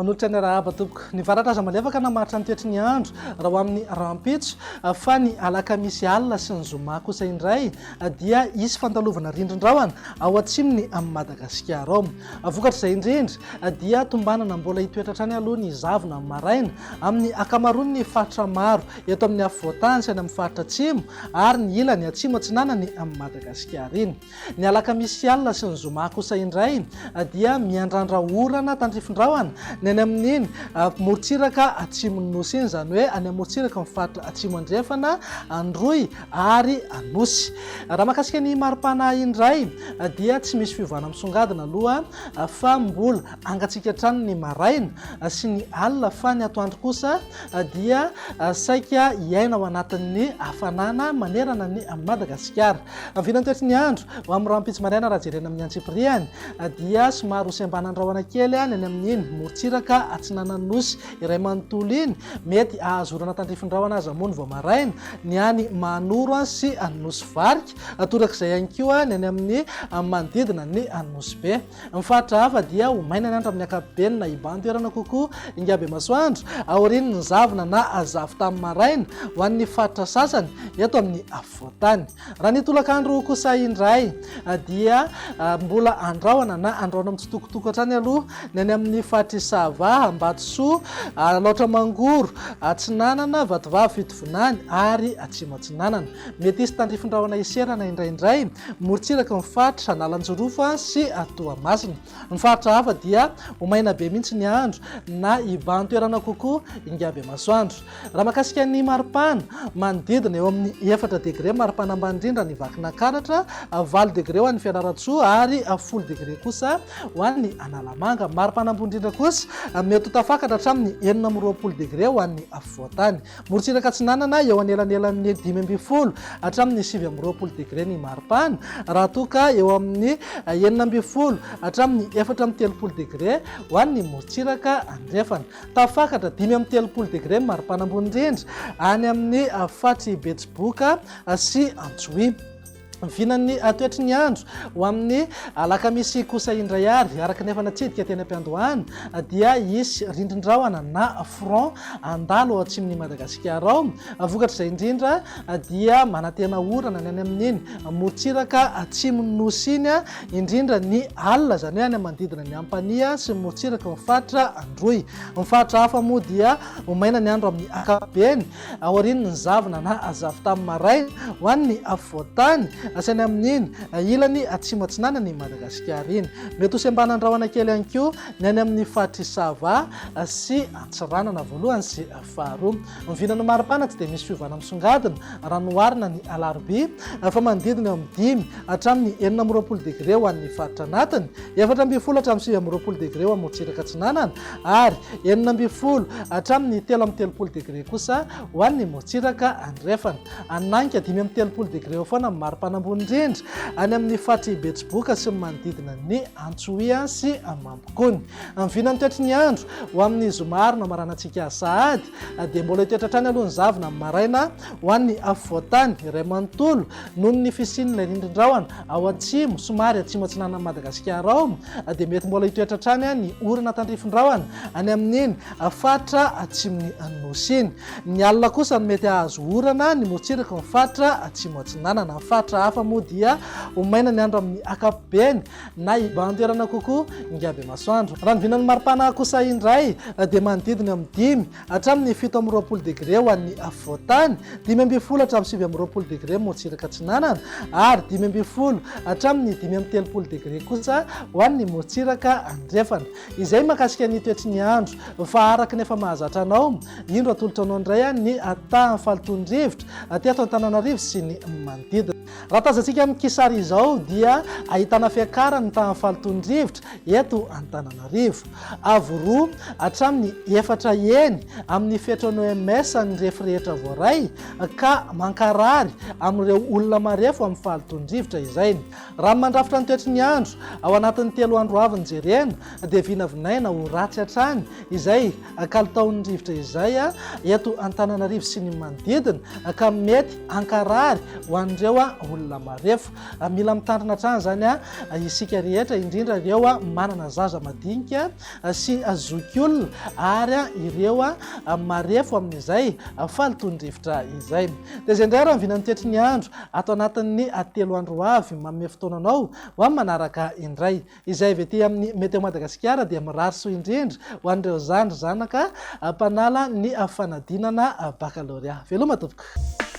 Manolotra ny rahaba tompoko ny varatra aza malefaka namaritra ny toetry ny andro raha amin'ny rampitso fa ny alakamisy alina sy ny zoma kosa indray dia isy fandalovana rindrin-drahona ao atsimony amin'ny Madagasikara ao. Vokatra izay indrindra dia tombanana mbola hitoetra trany aloha ny zavona amin'ny maraina amin'ny akamarony ny faritra maro eto amin'ny afovoantany sy any amin'ny faritra atsimo ary ny ilany atsimo atsinanany amin'ny Madagasikara iny. Ny alakamisy alina sy ny zoma kosa indray dia miandrandra orana tandrifin-drahona ny any amin'iny morontsiraka atsimon'ny nosy iny, zany hoe any morontsiraka ny faritra atsimo andrefana, androy ary anosy. Raha mahakasika ny maripana indray dia tsy misy fiovana misongadina aloha fa mbola angatsika trano ny maraina sy ny alina fa ny atoandro kosa dia saika hiaina ao anatin'ny hafanana manerana ny Madagasikara. Vinany toetry ny andro ho amin'ny rampitso maraina raha jerena amin'ny antsipriany dia somary hosembanan-drahona kely any amin'iny morontsiraka atsinanan'ny nosy iray manontolo iny mety ahazorana tandrifin-drahona aza moa ny vao maraina ny any manoro sy anosy varika torak'izay ihany koa ny any amin'ny manodidina ny anosy be. Ny faritra hafa dia ho maina ny andro amin'ny ankapobeny na iban-toerana kokoa ingaby masoandro aorian'ny zavona na azavo tamin'ny maraina ho an'ny faritra sasany eto amin'ny afovoantany. Raha ny tolakandro kosa indray dia mbola andrahona na andrahona mitsitokotoko hatrany aloha ny any amin'ny faritra Sava, Ambatsoa, Alaotra Mangoro, Atsinanana, Vatovava, Fitovonany ary Atsimo Atsinanana. Mety hisy tandrifin-drahona iserana indraindray morontsiraka ny faritra Analanjorofa sy Toamasina. Ny faritra hafa dia ho maina be mihitsy ny andro na iban-toerana kokoa ingaby masoandro. Raha mahakasika ny maripana manodidina eo amin'ny 4 degré maripana ambany indrindra ny Vakinankaratra, 8 degré ho an'ny Fianarantsoa ary 10 degré kosa ho an'ny Analamanga. Maripana ambony indrindra kosa mety ho tafakatra hatramin'ny 20 degré ho an'ny afovoantany. Morontsiraka Atsinanana eo anelanelan'ny 10 hatramin'ny 20 degré ny maripana, raha toka eo amin'ny 20 hatramin'ny 4 degré ho an'ny morontsiraka andrefana. Tafakatra 5 degré maripana ambony indrindra any amin'ny Fatsy, Betsiboka sy Antsohihy. Vinan'ny toetry ny andro ho amin'ny alakamisy kosa indray ary araka nefa natsidika teny am-piandohana dia isy rindrin-drahona na front andalo ao atsimon'ny Madagasikara ao. Vokatra izay indrindra dia manantena orana ny any amin'iny morontsiraka atsimon'ny nosy iny indrindra ny alina, zany hoe any manodidina ny Ampania sy morontsiraka ny faritra Androy. Ny faritra hafa moa dia ho maina ny andro amin'ny ankapobeny aorian'ny zavona na azavo tamin'ny maraina ho an'ny afovoantany asany amin'iny ilany Atsimo Atsinanana ny Madagasikara iny. Mety hosembanan-drahona kely ihany koa ny any amin'ny faritra Sava sy Antsiranana voalohany sy faharoa. Ny vinan'ny maripana tsy dia misy fiovana misongadina raha noharina ny alarobia fa manodidina eo amin'ny 5 hatramin'ny 20 degré ho an'ny faritra anatiny, 14 hatramin'ny 20 degré ho amin'ny morontsiraka Atsinanana ary 19 hatramin'ny 13 degré kosa ho an'ny morontsiraka andrefana. Ananika 13 degré ho foana amin'ny maripana ambony indrindra any amin'ny faritra Betsiboka sy manodidina ny Antsohihy sy Mampikony. Ny vinany toetry ny andro ho amin'ny zoma no amaranantsika sahady dia mbola hitoetra trany aloha ny zavona amin'ny maraina ho an'ny afovoantany iray manontolo noho ny fisian'ilay rindrin-drahona ao atsimo somary Atsimo Atsinanana Madagasikara ao dia mety mbola hitoetra trany ny orana tandrifin-drahona any amin'iny faritra atsimon'ny nosy iny. Ny alina kosa no mety ahazo orana ny morontsiraka ny faritra Atsimo Atsinanana. Faritra hafa moa dia ho maina ny andro amin'ny ankapobeny na iban-toerana kokoa ingaby masoandro. Raha ny vinan'ny maripana kosa indray dia manodidina amin'ny 5 hatramin'ny 17 degré ho an'ny afovoantany, 15 hatramin'ny 20 degré morontsiraka Atsinanana ary 15 hatramin'ny 13 degré kosa ho an'ny morontsiraka andrefana. Izay mahakasika ny toetry ny andro fa araka nefa mahazatra anao indro atolotra anao indray ny tahan'ny falitondrivotra teto Antananarivo sy ny manodidina. Raha tazantsika amin'ny kisary izao dia ahitana fiakarany tahan'ny falitondrivotra eto Antananarivo. Avo 2 hatramin'ny 4 eny amin'ny fetrany OMS ny refy rehetra voaray ka mankarary amin'ireo olona marefo amin'ny falitondrivotra izay. Raha mandrafitra ny toetry ny andro ao anatin'ny 3 andro avy ny jerena dia vinavinaina ho ratsy hatrany izay kalitaon'ny rivotra izay eto Antananarivo sy ny manodidina ka mety ankarary ho an'ireo olona olona marefo. Mila mitandrina hatrany zany isika rehetra indrindra ireo manana zaza madinika sy zoky olona ary ireo marefo amin'izay falitondrivotra izay. Dia zay indray raha vinany tetry ny andro ato anatin'ny 3 andro avy manome fotoananao ho amin'ny manaraka indray. Izay avy ety amin'ny Météo Madagasikara dia mirary soa indrindra ho an'ireo zandry zanaka mpanala ny fanadinana baccalauréat. Veloma tompoko.